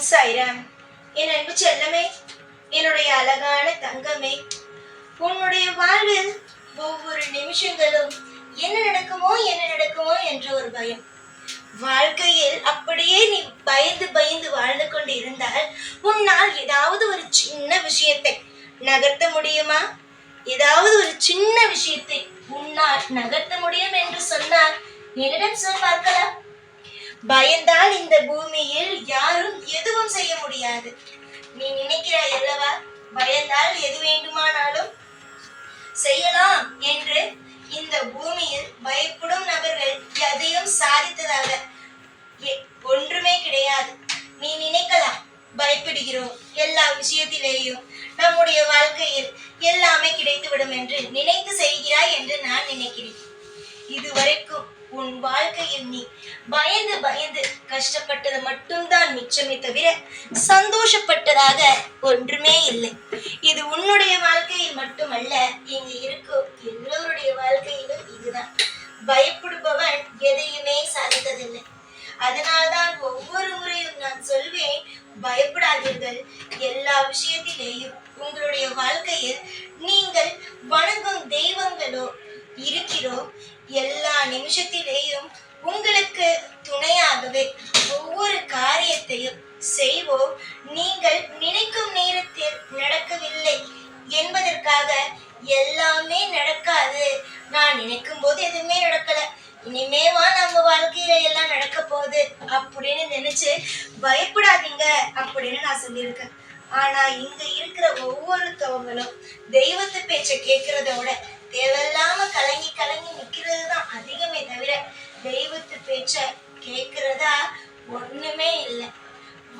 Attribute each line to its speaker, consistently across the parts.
Speaker 1: ஓம் சாய்ராம். என் அன்பு செல்லமே, என்னுடைய அழகான தங்கமே, உன்னுடைய வாழ்வில் ஒவ்வொரு நிமிஷங்களும் என்ன நடக்குமோ என்ற ஒரு பயம். வாழ்க்கையில் அப்படியே நீ பயந்து பயந்து வாழ்ந்து கொண்டு இருந்தால் உன்னால் ஏதாவது ஒரு சின்ன விஷயத்தை நகர்த்த முடியுமா? ஏதாவது ஒரு சின்ன விஷயத்தை உன்னால் நகர்த்த முடியும் என்று சொன்னால் என்னிடம் சொல் பார்க்கலாம். பயந்தால் இந்த பூமியில் யாரும் எதுவும் செய்ய முடியாது. நீ நினைக்கிறாய் அல்லவா, பயந்தால் எது வேண்டுமானாலும் செய்யலாம் என்று. இந்த பூமியில் பயப்படும் நபர்கள் எதையும் சாதித்ததாக ஒன்றுமே கிடையாது. நீ நினைக்கலாம், பயப்படுகிறோம், எல்லா விஷயத்திலேயும் நம்முடைய வாழ்க்கையில் எல்லாமே கிடைத்துவிடும் என்று நினைத்து செய்கிறாய் என்று நான் நினைக்கிறேன். இதுவரைக்கும் உன் வாழ்க்கையில் நீ பயந்து பயந்து கஷ்டப்பட்டது மட்டும்தான் மிச்சமே தவிர சந்தோஷப்பட்டதாக ஒன்றுமே இல்லை. இது உன்னுடைய வாழ்க்கையில் மட்டுமல்ல, இங்கு இருக்கும் எல்லோருடைய வாழ்க்கையிலும் இதுதான். பயப்படுபவன் எதையுமே சாதித்ததில்லை. அதனால்தான் ஒவ்வொரு முறையும் நான் சொல்வேன், பயப்படாதீர்கள். எல்லா விஷயத்திலேயும் உங்களுடைய வாழ்க்கையில் நீங்கள் வணங்கும் தெய்வங்களோ இருக்கிறோ எல்லா நிமிஷத்திலேயும் உங்களுக்கு துணையாகவே ஒவ்வொரு காரியத்தையும் செய்வோம். நீங்கள் நினைக்கும் நேரத்தில் நடக்கவில்லை என்பதற்காக எல்லாமே நடக்காது. நான் நினைக்கும் போது எதுவுமே நடக்கல, இனிமேவா நம்ம வாழ்க்கையில எல்லாம் நடக்க போகுது அப்படின்னு நினைச்சு பயப்படாதீங்க அப்படின்னு நான் சொல்லியிருக்கேன். ஆனா இங்க இருக்கிற ஒவ்வொருத்தவங்களும் தெய்வத்து பேச்சை கேட்கறதோட தேவையில்லாம கலங்கி கலங்கி நிக்கிறது தான் அதிகமே தவிர தெய்வத்து பேச்ச கேட்கிறதா ஒண்ணுமே இல்லை.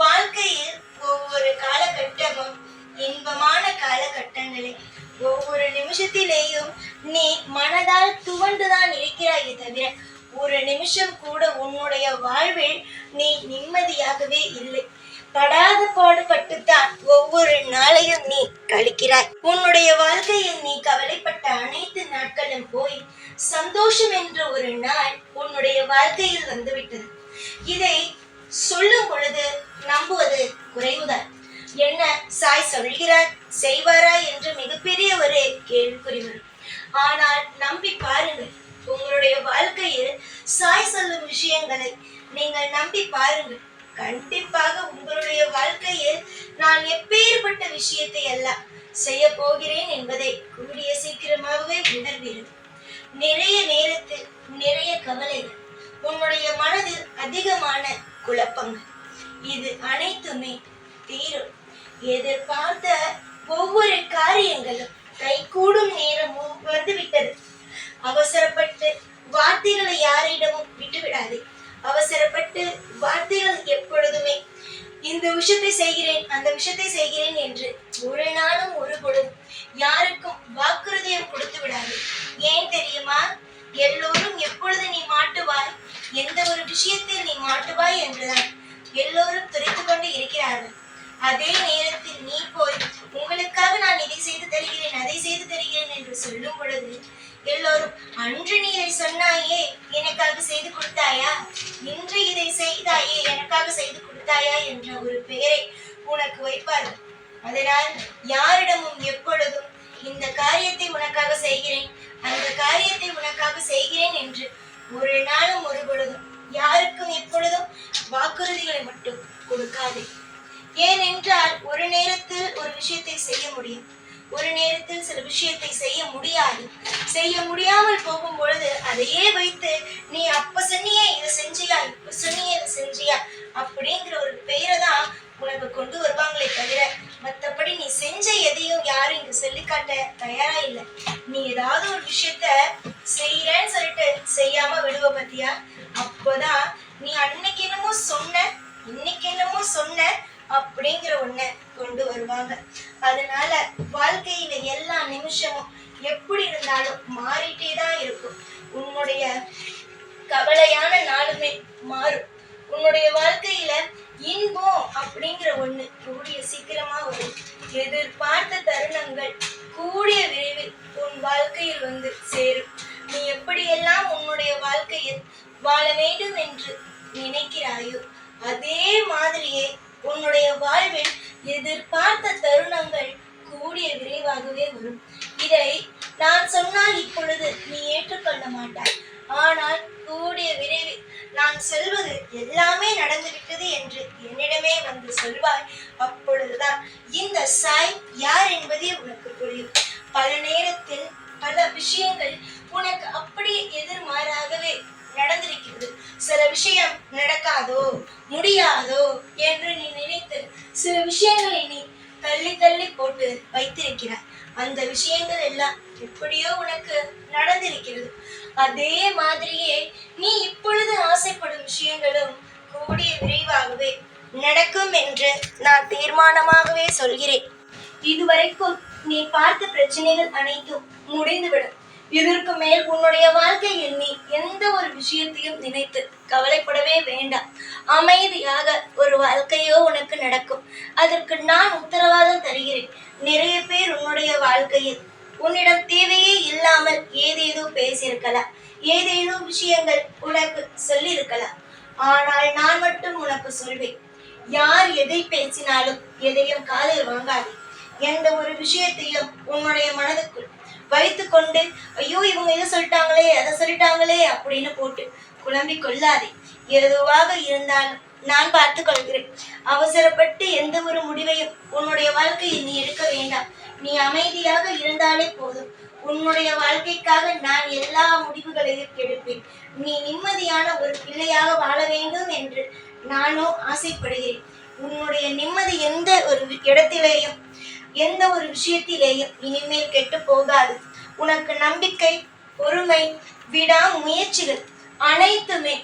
Speaker 1: வாழ்க்கையில் ஒவ்வொரு காலகட்டமும் இன்பமான காலகட்டங்களே. ஒவ்வொரு நிமிஷத்திலேயும் நீ மனதால் துவண்டுதான் இருக்கிறாயே தவிர ஒரு நிமிஷம் கூட உன்னுடைய வாழ்வில் நீ நிம்மதியாகவே இல்லை. படாத பாடுபட்டுத்தான் ஒவ்வொரு நாளையும் நீ கழிக்கிறாய். உன்னுடைய வாழ்க்கையில் நீ கவலைப்பட்ட அனைத்து நாட்களும் போய் சந்தோஷம் என்ற ஒரு நாள் உன்னுடைய வாழ்க்கையில் வந்துவிட்டது. இதை சொல்லும் பொழுது நம்புவது குறைவுதான். என்ன சாய் சொல்கிறார், செய்வாரா என்று மிகப்பெரிய ஒரு கேள்விக்குறி வரும். ஆனால் நம்பி பாருங்கள், உங்களுடைய வாழ்க்கையில் சாய் சொல்லும் விஷயங்களை நீங்கள் நம்பி பாருங்கள். கண்டிப்பாக உங்களுடைய வாழ்க்கையில் நான் எப்பேற்பட்ட விஷயத்தை எல்லாம் செய்ய போகிறேன் என்பதை கூடிய சீக்கிரமாகவே உணர்வீர்கள். நிறைய நேரத்தில் நிறைய கவலைகள், உன்னுடைய மனதில் அதிகமான குழப்பங்கள், இது அனைத்துமே தீரும். எதிர்பார்த்த ஒவ்வொரு காரியங்களும் கைகூடும் நேரமும் வந்துவிட்டது. அவசரப்பட்டு வார்த்தைகளை யாரிடமும் விட்டுவிடாதே. அவசரப்பட்டு வார்த்தைகள் எப்பொழுதுமே இந்த விஷயத்தை செய்கிறேன் அந்த விஷயத்தை செய்கிறேன் என்று ஒரு நாளும் ஒரு பொழுதும் யாருக்கும் வாக்குறுதியும் கொடுத்து விடாது. ஏன் தெரியுமா? எல்லோரும் எப்பொழுது நீ மாட்டுவாய், எந்த ஒரு விஷயத்தில் நீ மாட்டுவாய் என்றுதான் எல்லோரும் துரைத்து கொண்டு இருக்கிறார்கள். அதே நேரத்தில் நீ போய் உங்களுக்காக நான் இதை செய்து தருகிறேன் அதை செய்து தருகிறேன் என்று சொல்லும் பொழுது எல்லோரும் அன்று நீ இதை சொன்னாயே எனக்காக செய்து கொடுத்தாயா, இன்று இதை செய்தாயே எனக்காக செய்து கொடுத்தாயா என்ற ஒரு பெயரை உனக்கு வைப்பார்கள். அதனால் யாரிடமும் எப்பொழுதும் இந்த காரியத்தை உனக்காக செய்கிறேன் அந்த காரியத்தை உனக்காக செய்கிறேன் என்று ஒரு நாளும் ஒரு பொழுதும் யாருக்கும் எப்பொழுதும் வாக்குறுதிகளை மட்டும் கொடுக்காதே. ஏனென்றால் ஒரு நேரத்தில் ஒரு விஷயத்தை செய்ய முடியும், ஒரு நேரத்தில் சில விஷயத்தை செய்ய முடியாது. செய்ய முடியாமல் போகும் பொழுது அதையே வைத்து நீ அப்ப சொன்னியே இதை செஞ்சியா, இப்ப சொன்னியே இதை செஞ்சியா அப்படிங்கிற ஒரு பெயரை தான் உனக்கு கொண்டு வருவாங்களே தவிர மற்றபடி நீ செஞ்ச எதையும் யாரும் இங்க சொல்லிக்காட்ட தயாரா இல்லை. நீ ஏதாவது ஒரு விஷயத்த செய்யறேன்னு சொல்லிட்டு செய்யாம விடுவ பத்தியா, அப்போதான் நீ அன்னைக்கு என்னமோ சொன்ன இன்னைக்கு என்னமோ சொன்ன அப்படிங்கிற ஒண்ண கொண்டு வருவாங்க. அதனால வாழ்க்கையில எல்லா நிமிஷமும் எப்படி இருந்தாலும் மாறிட்டே தான் இருக்கும். உன்னுடைய கவலையான நாளுமே மாறும். உன்னுடைய வாழ்க்கையில இன்பம் அப்படிங்கிற ஒண்ணு கூடிய சீக்கிரமா வரும். எதிர்பார்த்த தருணங்கள் கூடிய விரைவில் உன் வாழ்க்கையில் வந்து சேரும். நீ எப்படியெல்லாம் உன்னுடைய வாழ்க்கையில் வாழ வேண்டும் என்று நினைக்கிறாயோ அதே மாதிரியே உன்னுடைய வாழ்வில் எதிர்பார்த்த தருணங்கள் கூடிய விரைவாகவே வரும். இதை நான் சொன்னால் இப்பொழுது நீ ஏற்றுக்கொள்ள மாட்டாய். ஆனால் கூடிய விரைவில் நான் சொல்வது எல்லாமே நடந்துவிட்டது என்று என்னிடமே வந்து சொல்வாய். அப்பொழுதுதான் இந்த சாய் யார் என்பதே உனக்கு புரியும். பல நேரத்தில் பல விஷயங்கள் உனக்கு அப்படியே எதிர்மாறாகவே நடந்திருக்கிறது. சில விஷயம் நடக்காதோ முடியாதோ என்று நீ நினைத்து சில விஷயங்களை நீ தள்ளி தள்ளி போட்டு வைத்திருக்கிறாய். அந்த விஷயங்கள் எல்லாம் எப்படியோ உனக்கு நடந்திருக்கிறது. அதே மாதிரியே நீ இப்பொழுது ஆசைப்படும் விஷயங்களும் கூடிய விரைவாகவே நடக்கும் என்று நான் தீர்மானமாகவே சொல்கிறேன். இதுவரைக்கும் நீ பார்த்த பிரச்சனைகள் அனைத்தும் முடிந்துவிடும். இதற்கு மேல் உன்னுடைய வாழ்க்கையில் நீ எந்த ஒரு விஷயத்தையும் நினைத்து கவலைப்படவே வேண்டாம். அமைதியாக ஒரு வாழ்க்கையோ உனக்கு நடக்கும். அதற்கு நான் உத்தரவாதம் தருகிறேன். நிறைய பேர் உன்னுடைய வாழ்க்கையில் உன்னிடம் தேவையே இல்லாமல் ஏதேதோ பேசியிருக்கலாம், ஏதேதோ விஷயங்கள் உனக்கு சொல்லியிருக்கலாம். ஆனால் நான் மட்டும் உனக்கு சொல்வேன், யார் எதை பேசினாலும் எதையும் காதில் வாங்காதே. எந்த ஒரு விஷயத்தையும் உன்னுடைய மனதுக்குள் வைத்து கொண்டு ஐயோ இவங்க இதை சொல்லிட்டாங்களே அதை சொல்லிட்டாங்களே அப்படின்னு போட்டு குழம்பிக் கொள்ளாதே. எதுவாக இருந்தாலும் நான் பார்த்து கொள்கிறேன். அவசரப்பட்டு எந்த ஒரு முடிவையும் உன்னுடைய வாழ்க்கையில் நீ எடுக்க வேண்டாம். நீ அமைதியாக இருந்தாலே போதும். உன்னுடைய வாழ்க்கைக்காக நான் எல்லா முடிவுகளையும் எடுப்பேன். நீ நிம்மதியான ஒரு பிள்ளையாக வாழ வேண்டும் என்று நானும் ஆசைப்படுகிறேன். உன்னுடைய நிம்மதி எந்த ஒரு இடத்திலேயும் எந்த ஒரு விஷயத்திலேயும் இனிமேல் கெட்டு போகாது. உனக்கு நம்பிக்கை, பொறுமை, விடாமுயற்சிகள் அனைத்துமே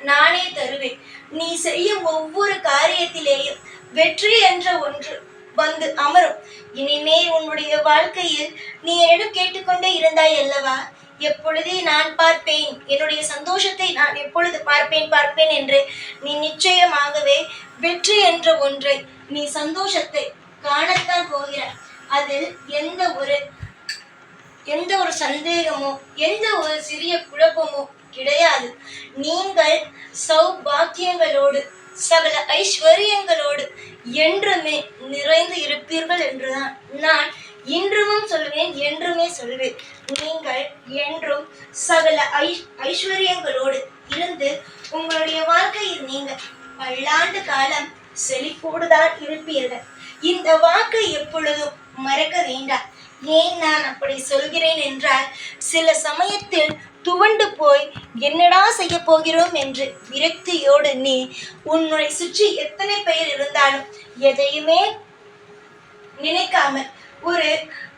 Speaker 1: நானே தருவேன். நீ செய்யும் ஒவ்வொரு காரியத்திலேயும் வெற்றி என்ற ஒன்று வந்து அமரும். இனிமேல் உன்னுடைய வாழ்க்கையில் நீ என்னிடம் கேட்டுக்கொண்டே இருந்தாய் அல்லவா, எப்பொழுதே நான் பார்ப்பேன், என்னுடைய சந்தோஷத்தை நான் எப்பொழுது பார்ப்பேன் என்று நீ நிச்சயமாகவே வெற்றி என்ற ஒன்றை நீ சந்தோஷத்தை காணத்தான் போகிறாய். அதில் எந்த ஒரு சந்தேகமோ எந்த ஒரு சிறிய குழப்பமோ கிடையாது. நீங்கள் சௌபாக்கியங்களோடு சகல ஐஸ்வர்யங்களோடு என்றுமே நிறைந்து இருப்பீர்கள் என்றுதான் நான் இன்றும் சொல்வேன், என்றுமே சொல்வேன். நீங்கள் என்றும் சகல ஐஸ்வர்யங்களோடு இருந்து உங்களுடைய வாழ்க்கையில் நீங்கள் பல்லாண்டு காலம் செழிப்போடுதான் இருப்பீர்கள். இந்த வாக்கை எப்பொழுதும் மறக்க வேண்டாம். ஏன் நான் அப்படி சொல்கிறேன் என்றால், சில சமயத்தில் துவண்டு போய் என்னடா செய்ய போகிறோம் என்று விரக்தியோடு நீ உன்னை சுற்றி எத்தனை பேர் இருந்தாலும் எதையுமே நினைக்காமல் ஒரு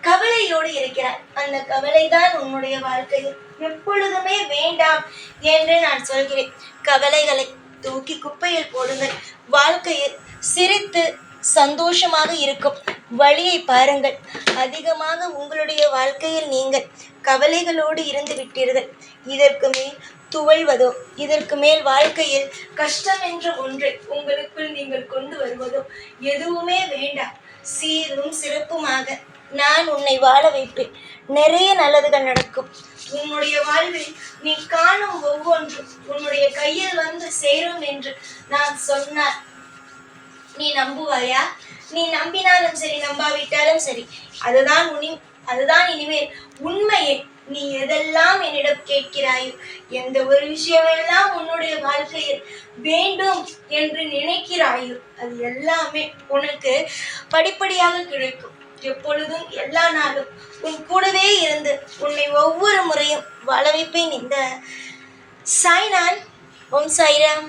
Speaker 1: கவலையோடு இருக்கிறாய். அந்த கவலைதான் உன்னுடைய வாழ்க்கையில் எப்பொழுதுமே வேண்டாம் என்று நான் சொல்கிறேன். கவலைகளை தூக்கி குப்பையில் போடுங்கள். வாழ்க்கையில் சிரித்து சந்தோஷமாக இருக்கும் வழியை பாருங்கள். அதிகமாக உங்களுடைய வாழ்க்கையில் நீங்கள் கவலைகளோடு இருந்து விட்டீர்கள். இதற்கு மேல் துவழ்வதோ இதற்கு மேல் வாழ்க்கையில் கஷ்டம் என்ற ஒன்றை உங்களுக்குள் நீங்கள் கொண்டு வருவதோ எதுவுமே வேண்டாம். சீரும் சிறப்புமாக நான் உன்னை வாழ வைப்பேன். நிறைய நல்லதுகள் நடக்கும். உன்னுடைய வாழ்வில் நீ காணும் ஒவ்வொன்றும் உன்னுடைய கையில் வந்து சேரும் என்று நான் சொன்னார். நீ நம்புவாயா? நீ நம்பினாலும் சரி, நம்பாவிட்டாலும் சரி, அதுதான் இனிமேல் உண்மையே. நீ எதெல்லாம் என்னிடம் கேட்கிறாயோ, எந்த ஒரு விஷயமெல்லாம் உன்னுடைய வாழ்க்கையில் வேண்டும் என்று நினைக்கிறாயோ, அது எல்லாமே உனக்கு படிப்படியாக கிடைக்கும். எப்பொழுதும் எல்லா நாளும் உன் கூடவே இருந்து உன்னை ஒவ்வொரு முறையும் வாழ வைப்பேன். இந்த சாய்நான். ஓம் சாய்ராம்.